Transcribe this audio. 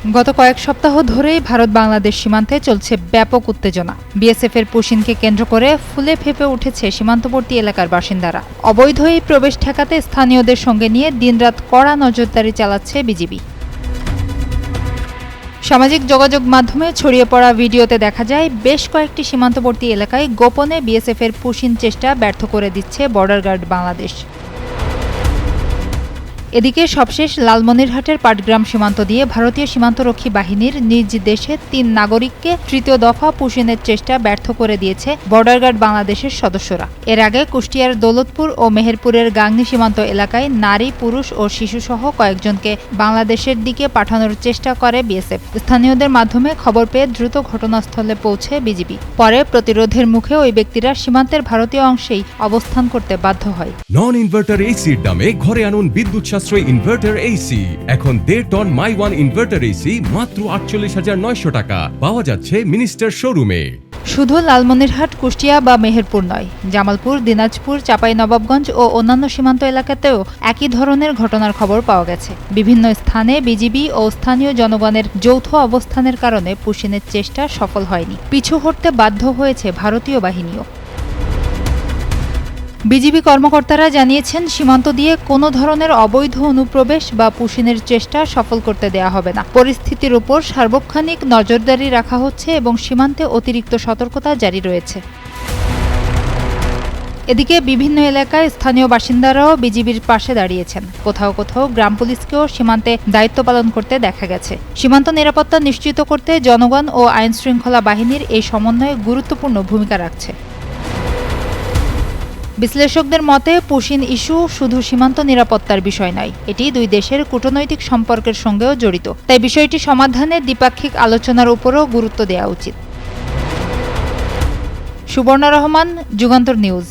গত কয়েক সপ্তাহ ধরেই ভারত-বাংলাদেশ সীমান্তে চলছে ব্যাপক উত্তেজনা। বিএসএফের পুশিনকে কেন্দ্র করে ফুলে ফেঁপে উঠেছে সীমান্তবর্তী এলাকার বাসিন্দারা। অবৈধ এই প্রবেশ ঠেকাতে স্থানীয়দের সঙ্গে নিয়ে দিনরাত কড়া নজরদারি চালাচ্ছে বিজিবি। সামাজিক যোগাযোগ মাধ্যমে ছড়িয়ে পড়া ভিডিওতে দেখা যায় বেশ কয়েকটি সীমান্তবর্তী এলাকায় গোপনে বিএসএফের পুশিন চেষ্টা ব্যর্থ করে দিচ্ছে বর্ডার গার্ড বাংলাদেশ। এদিকে সবশেষ লালমনিরহাটের পাটগ্রাম সীমান্ত দিয়ে ভারতীয় সীমান্তরক্ষী বাহিনীর নিজ দেশে ৩ নাগরিককে তৃতীয় দফা পুশিনের চেষ্টা ব্যর্থ করে দিয়েছে বর্ডার গার্ড বাংলাদেশের সদস্যরা। এর আগে কুষ্টিয়ার দৌলতপুর ও মেহেরপুরের গাংনী সীমান্ত এলাকায় নারী, পুরুষ ও শিশুসহ কয়েকজনকে বাংলাদেশের দিকে পাঠানোর চেষ্টা করে বিএসএফ। স্থানীয়দের মাধ্যমে খবর পেয়ে দ্রুত ঘটনাস্থলে পৌঁছে বিজিবি। পরে প্রতিরোধের মুখে ওই ব্যক্তিরা সীমান্তের ভারতীয় অংশেই অবস্থান করতে বাধ্য হয়। নন ইনভার্টার এসির দামে ঘরে আনুন বিদ্যুৎ সাশ্রয়ী ইনভার্টার এসি। এখন 1.5 ton my one inverter AC মাত্র 48,900 টাকা পাওয়া যাচ্ছে মিনিস্টার শোরুমে। শুধু লালমনিরহাট, কুষ্টিয়া বা মেহেরপুর নয়, জামালপুর, দিনাজপুর, চাঁপাইনবাবগঞ্জ ও অন্যান্য সীমান্ত এলাকাতেও একই ধরনের ঘটনার খবর পাওয়া গেছে। বিভিন্ন স্থানে বিজিবি ও স্থানীয় জনগণের যৌথ অবস্থানের কারণে পুশিনের চেষ্টা সফল হয়নি। পিছু হটতে বাধ্য হয়েছে ভারতীয় বাহিনীও। বিজিবি কর্মকর্তারা জানিয়েছেন, সীমান্ত দিয়ে কোনো ধরনের অবৈধ অনুপ্রবেশ বা পুশিনের চেষ্টা সফল করতে দেয়া হবে না। পরিস্থিতির উপর সার্বক্ষণিক নজরদারি রাখা হচ্ছে এবং সীমান্তে অতিরিক্ত সতর্কতা জারি রয়েছে। এদিকে বিভিন্ন এলাকায় স্থানীয় বাসিন্দারাও বিজিবির পাশে দাঁড়িয়েছেন। কোথাও কোথাও গ্রাম পুলিশকেও সীমান্তে দায়িত্ব পালন করতে দেখা গেছে। সীমান্ত নিরাপত্তা নিশ্চিত করতে জনগণ ও আইনশৃঙ্খলা বাহিনীর এই সমন্বয় গুরুত্বপূর্ণ ভূমিকা রাখছে। বিশ্লেষকদের মতে, পুশিন ইস্যু শুধু সীমান্ত নিরাপত্তার বিষয় নয়, এটি দুই দেশের কূটনৈতিক সম্পর্কের সঙ্গেও জড়িত। তাই বিষয়টি সমাধানে দ্বিপাক্ষিক আলোচনার উপরও গুরুত্ব দেওয়া উচিত। সুবর্ণা রহমান, যুগান্তর নিউজ।